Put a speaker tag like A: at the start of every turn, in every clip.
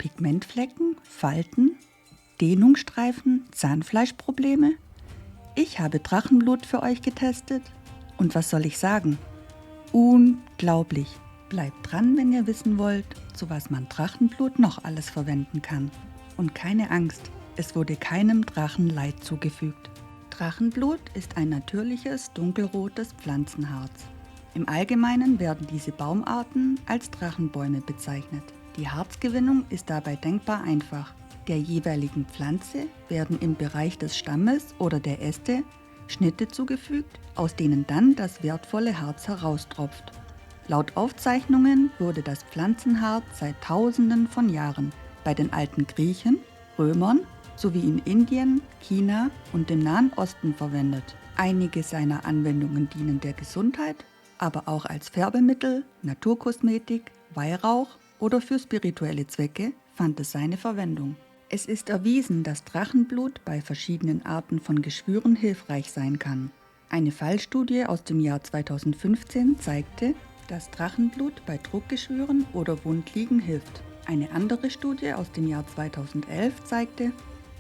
A: Pigmentflecken, Falten, Dehnungsstreifen, Zahnfleischprobleme? Ich habe Drachenblut für euch getestet und was soll ich sagen? Unglaublich! Bleibt dran, wenn ihr wissen wollt, zu was man Drachenblut noch alles verwenden kann. Und keine Angst, es wurde keinem Drachen Leid zugefügt. Drachenblut ist ein natürliches, dunkelrotes Pflanzenharz. Im Allgemeinen werden diese Baumarten als Drachenbäume bezeichnet. Die Harzgewinnung ist dabei denkbar einfach. Der jeweiligen Pflanze werden im Bereich des Stammes oder der Äste Schnitte zugefügt, aus denen dann das wertvolle Harz heraustropft. Laut Aufzeichnungen wurde das Pflanzenharz seit Tausenden von Jahren bei den alten Griechen, Römern sowie in Indien, China und dem Nahen Osten verwendet. Einige seiner Anwendungen dienen der Gesundheit, aber auch als Färbemittel, Naturkosmetik, Weihrauch oder für spirituelle Zwecke fand es seine Verwendung. Es ist erwiesen, dass Drachenblut bei verschiedenen Arten von Geschwüren hilfreich sein kann. Eine Fallstudie aus dem Jahr 2015 zeigte, dass Drachenblut bei Druckgeschwüren oder Wundliegen hilft. Eine andere Studie aus dem Jahr 2011 zeigte,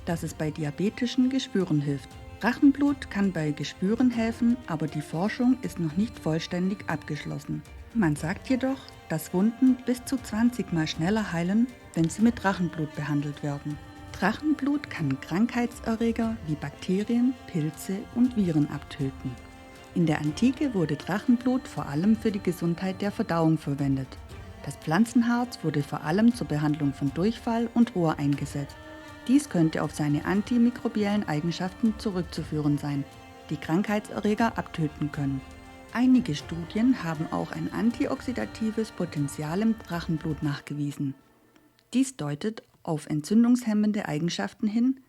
A: dass es bei diabetischen Geschwüren hilft. Drachenblut kann bei Geschwüren helfen, aber die Forschung ist noch nicht vollständig abgeschlossen. Man sagt jedoch, dass Wunden bis zu 20 Mal schneller heilen, wenn sie mit Drachenblut behandelt werden. Drachenblut kann Krankheitserreger wie Bakterien, Pilze und Viren abtöten. In der Antike wurde Drachenblut vor allem für die Gesundheit der Verdauung verwendet. Das Pflanzenharz wurde vor allem zur Behandlung von Durchfall und Rohr eingesetzt. Dies könnte auf seine antimikrobiellen Eigenschaften zurückzuführen sein, die Krankheitserreger abtöten können. Einige Studien haben auch ein antioxidatives Potenzial im Drachenblut nachgewiesen. Dies deutet auf entzündungshemmende Eigenschaften hin,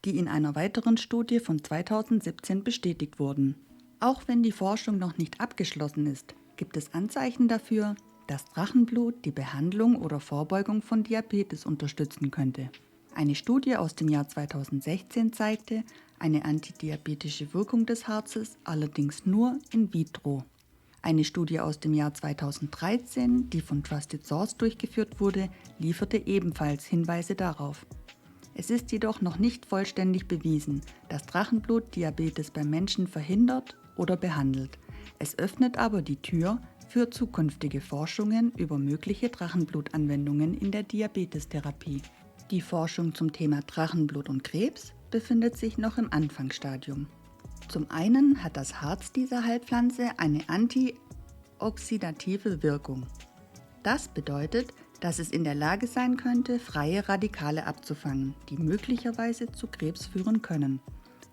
A: die in einer weiteren Studie von 2017 bestätigt wurden. Auch wenn die Forschung noch nicht abgeschlossen ist, gibt es Anzeichen dafür, dass Drachenblut die Behandlung oder Vorbeugung von Diabetes unterstützen könnte. Eine Studie aus dem Jahr 2016 zeigte eine antidiabetische Wirkung des Harzes, allerdings nur in vitro. Eine Studie aus dem Jahr 2013, die von Trusted Source durchgeführt wurde, lieferte ebenfalls Hinweise darauf. Es ist jedoch noch nicht vollständig bewiesen, dass Drachenblut Diabetes beim Menschen verhindert oder behandelt. Es öffnet aber die Tür für zukünftige Forschungen über mögliche Drachenblutanwendungen in der Diabetestherapie. Die Forschung zum Thema Drachenblut und Krebs befindet sich noch im Anfangsstadium. Zum einen hat das Harz dieser Heilpflanze eine antioxidative Wirkung. Das bedeutet, dass es in der Lage sein könnte, freie Radikale abzufangen, die möglicherweise zu Krebs führen können.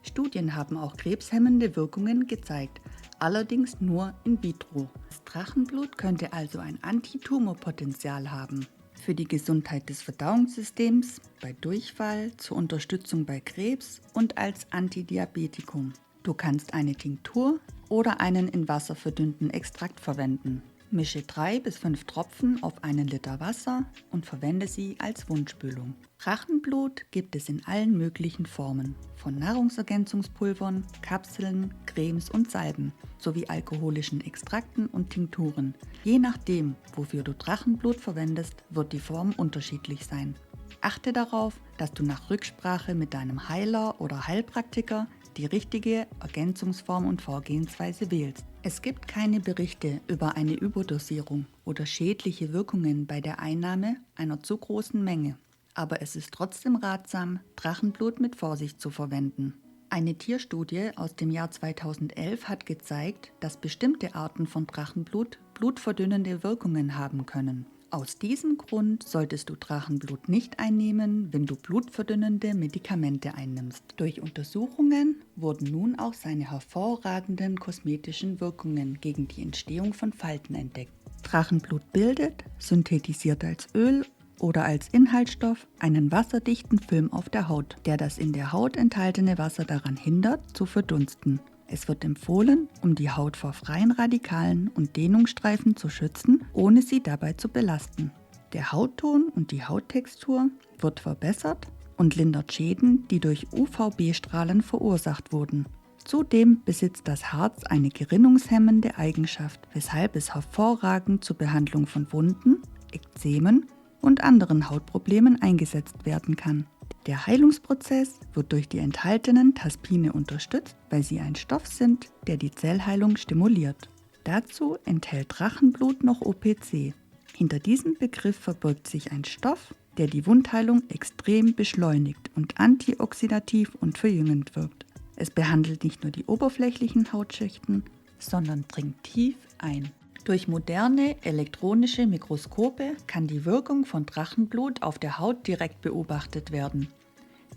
A: Studien haben auch krebshemmende Wirkungen gezeigt, allerdings nur in vitro. Das Drachenblut könnte also ein Antitumorpotenzial haben. Für die Gesundheit des Verdauungssystems, bei Durchfall, zur Unterstützung bei Krebs und als Antidiabetikum. Du kannst eine Tinktur oder einen in Wasser verdünnten Extrakt verwenden. Mische 3 bis 5 Tropfen auf einen Liter Wasser und verwende sie als Wundspülung. Drachenblut gibt es in allen möglichen Formen, von Nahrungsergänzungspulvern, Kapseln, Cremes und Salben, sowie alkoholischen Extrakten und Tinkturen. Je nachdem, wofür du Drachenblut verwendest, wird die Form unterschiedlich sein. Achte darauf, dass du nach Rücksprache mit deinem Heiler oder Heilpraktiker die richtige Ergänzungsform und Vorgehensweise wählst. Es gibt keine Berichte über eine Überdosierung oder schädliche Wirkungen bei der Einnahme einer zu großen Menge. Aber es ist trotzdem ratsam, Drachenblut mit Vorsicht zu verwenden. Eine Tierstudie aus dem Jahr 2011 hat gezeigt, dass bestimmte Arten von Drachenblut blutverdünnende Wirkungen haben können. Aus diesem Grund solltest du Drachenblut nicht einnehmen, wenn du blutverdünnende Medikamente einnimmst. Durch Untersuchungen wurden nun auch seine hervorragenden kosmetischen Wirkungen gegen die Entstehung von Falten entdeckt. Drachenblut bildet, synthetisiert als Öl oder als Inhaltsstoff, einen wasserdichten Film auf der Haut, der das in der Haut enthaltene Wasser daran hindert, zu verdunsten. Es wird empfohlen, um die Haut vor freien Radikalen und Dehnungsstreifen zu schützen, ohne sie dabei zu belasten. Der Hautton und die Hauttextur wird verbessert und lindert Schäden, die durch UVB-Strahlen verursacht wurden. Zudem besitzt das Harz eine gerinnungshemmende Eigenschaft, weshalb es hervorragend zur Behandlung von Wunden, Ekzemen und anderen Hautproblemen eingesetzt werden kann. Der Heilungsprozess wird durch die enthaltenen Taspine unterstützt, weil sie ein Stoff sind, der die Zellheilung stimuliert. Dazu enthält Drachenblut noch OPC. Hinter diesem Begriff verbirgt sich ein Stoff, der die Wundheilung extrem beschleunigt und antioxidativ und verjüngend wirkt. Es behandelt nicht nur die oberflächlichen Hautschichten, sondern dringt tief ein. Durch moderne elektronische Mikroskope kann die Wirkung von Drachenblut auf der Haut direkt beobachtet werden.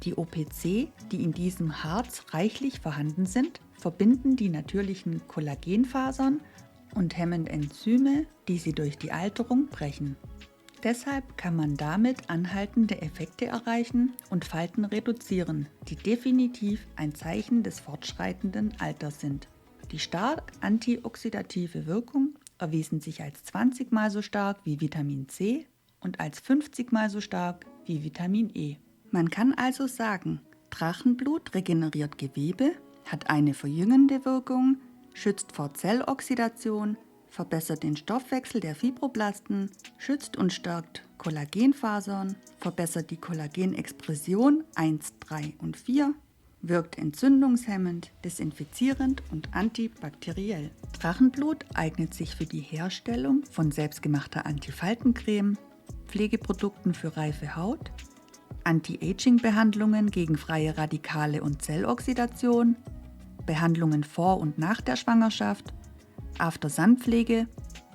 A: Die OPC, die in diesem Harz reichlich vorhanden sind, verbinden die natürlichen Kollagenfasern und hemmen Enzyme, die sie durch die Alterung brechen. Deshalb kann man damit anhaltende Effekte erreichen und Falten reduzieren, die definitiv ein Zeichen des fortschreitenden Alters sind. Die stark antioxidative Wirkung erwiesen sich als 20-mal so stark wie Vitamin C und als 50-mal so stark wie Vitamin E. Man kann also sagen, Drachenblut regeneriert Gewebe, hat eine verjüngende Wirkung, schützt vor Zelloxidation, verbessert den Stoffwechsel der Fibroblasten, schützt und stärkt Kollagenfasern, verbessert die Kollagenexpression 1, 3 und 4, wirkt entzündungshemmend, desinfizierend und antibakteriell. Drachenblut eignet sich für die Herstellung von selbstgemachter Antifaltencreme, Pflegeprodukten für reife Haut, Anti-Aging-Behandlungen gegen freie Radikale und Zelloxidation, Behandlungen vor und nach der Schwangerschaft, After-Sun-Pflege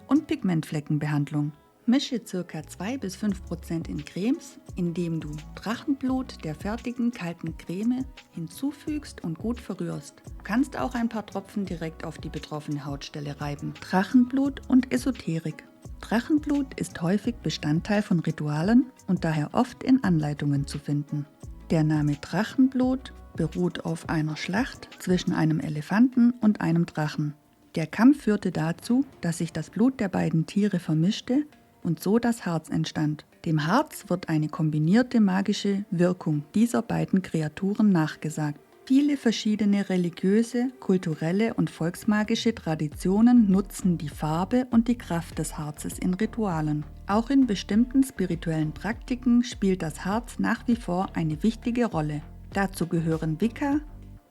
A: und Pigmentfleckenbehandlung. Mische ca. 2-5% in Cremes, indem du Drachenblut der fertigen kalten Creme hinzufügst und gut verrührst. Du kannst auch ein paar Tropfen direkt auf die betroffene Hautstelle reiben. Drachenblut und Esoterik. Drachenblut ist häufig Bestandteil von Ritualen und daher oft in Anleitungen zu finden. Der Name Drachenblut beruht auf einer Schlacht zwischen einem Elefanten und einem Drachen. Der Kampf führte dazu, dass sich das Blut der beiden Tiere vermischte und so das Harz entstand. Dem Harz wird eine kombinierte magische Wirkung dieser beiden Kreaturen nachgesagt. Viele verschiedene religiöse, kulturelle und volksmagische Traditionen nutzen die Farbe und die Kraft des Harzes in Ritualen. Auch in bestimmten spirituellen Praktiken spielt das Harz nach wie vor eine wichtige Rolle. Dazu gehören Wicca,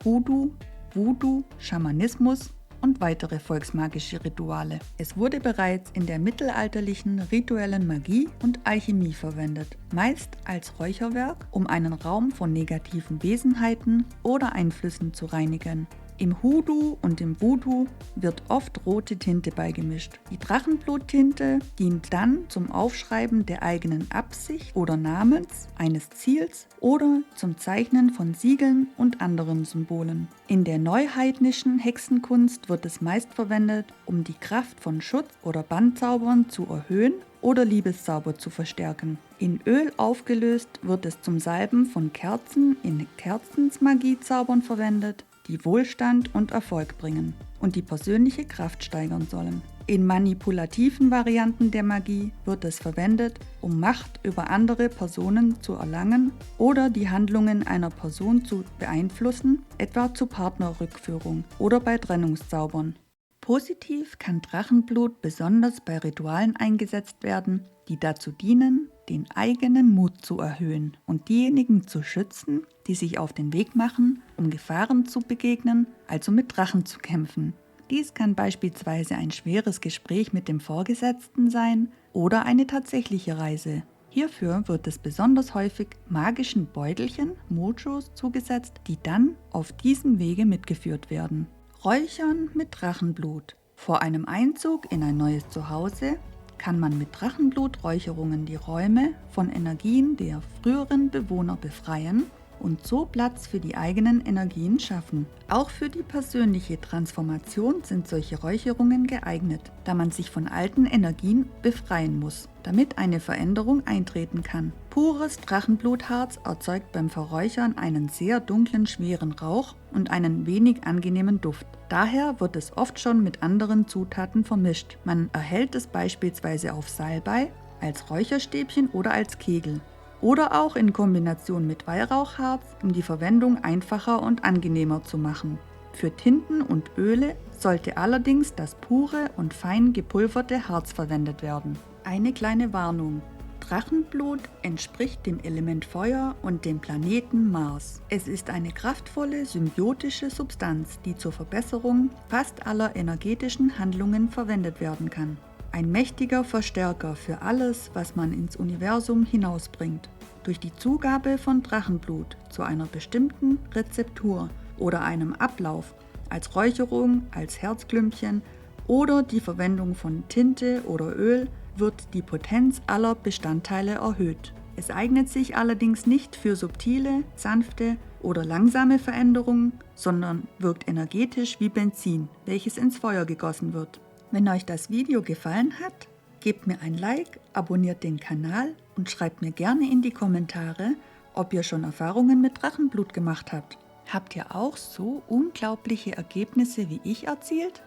A: Hoodoo, Voodoo, Schamanismus und weitere volksmagische Rituale. Es wurde bereits in der mittelalterlichen rituellen Magie und Alchemie verwendet, meist als Räucherwerk, um einen Raum von negativen Wesenheiten oder Einflüssen zu reinigen. Im Hoodoo und im Voodoo wird oft rote Tinte beigemischt. Die Drachenbluttinte dient dann zum Aufschreiben der eigenen Absicht oder Namens, eines Ziels oder zum Zeichnen von Siegeln und anderen Symbolen. In der neuheidnischen Hexenkunst wird es meist verwendet, um die Kraft von Schutz- oder Bannzaubern zu erhöhen oder Liebeszauber zu verstärken. In Öl aufgelöst wird es zum Salben von Kerzen in Kerzensmagiezaubern verwendet, die Wohlstand und Erfolg bringen und die persönliche Kraft steigern sollen. In manipulativen Varianten der Magie wird es verwendet, um Macht über andere Personen zu erlangen oder die Handlungen einer Person zu beeinflussen, etwa zur Partnerrückführung oder bei Trennungszaubern. Positiv kann Drachenblut besonders bei Ritualen eingesetzt werden, die dazu dienen, den eigenen Mut zu erhöhen und diejenigen zu schützen, die sich auf den Weg machen, um Gefahren zu begegnen, also mit Drachen zu kämpfen. Dies kann beispielsweise ein schweres Gespräch mit dem Vorgesetzten sein oder eine tatsächliche Reise. Hierfür wird es besonders häufig magischen Beutelchen, Mojos, zugesetzt, die dann auf diesem Wege mitgeführt werden. Räuchern mit Drachenblut. Vor einem Einzug in ein neues Zuhause kann man mit Drachenbluträucherungen die Räume von Energien der früheren Bewohner befreien und so Platz für die eigenen Energien schaffen. Auch für die persönliche Transformation sind solche Räucherungen geeignet, da man sich von alten Energien befreien muss, damit eine Veränderung eintreten kann. Pures Drachenblutharz erzeugt beim Verräuchern einen sehr dunklen, schweren Rauch und einen wenig angenehmen Duft. Daher wird es oft schon mit anderen Zutaten vermischt. Man erhält es beispielsweise auf Salbei, als Räucherstäbchen oder als Kegel. Oder auch in Kombination mit Weihrauchharz, um die Verwendung einfacher und angenehmer zu machen. Für Tinten und Öle sollte allerdings das pure und fein gepulverte Harz verwendet werden. Eine kleine Warnung: Drachenblut entspricht dem Element Feuer und dem Planeten Mars. Es ist eine kraftvolle, symbiotische Substanz, die zur Verbesserung fast aller energetischen Handlungen verwendet werden kann. Ein mächtiger Verstärker für alles, was man ins Universum hinausbringt. Durch die Zugabe von Drachenblut zu einer bestimmten Rezeptur oder einem Ablauf, als Räucherung, als Herzklümpchen oder die Verwendung von Tinte oder Öl, wird die Potenz aller Bestandteile erhöht. Es eignet sich allerdings nicht für subtile, sanfte oder langsame Veränderungen, sondern wirkt energetisch wie Benzin, welches ins Feuer gegossen wird. Wenn euch das Video gefallen hat, gebt mir ein Like, abonniert den Kanal und schreibt mir gerne in die Kommentare, ob ihr schon Erfahrungen mit Drachenblut gemacht habt. Habt ihr auch so unglaubliche Ergebnisse wie ich erzielt?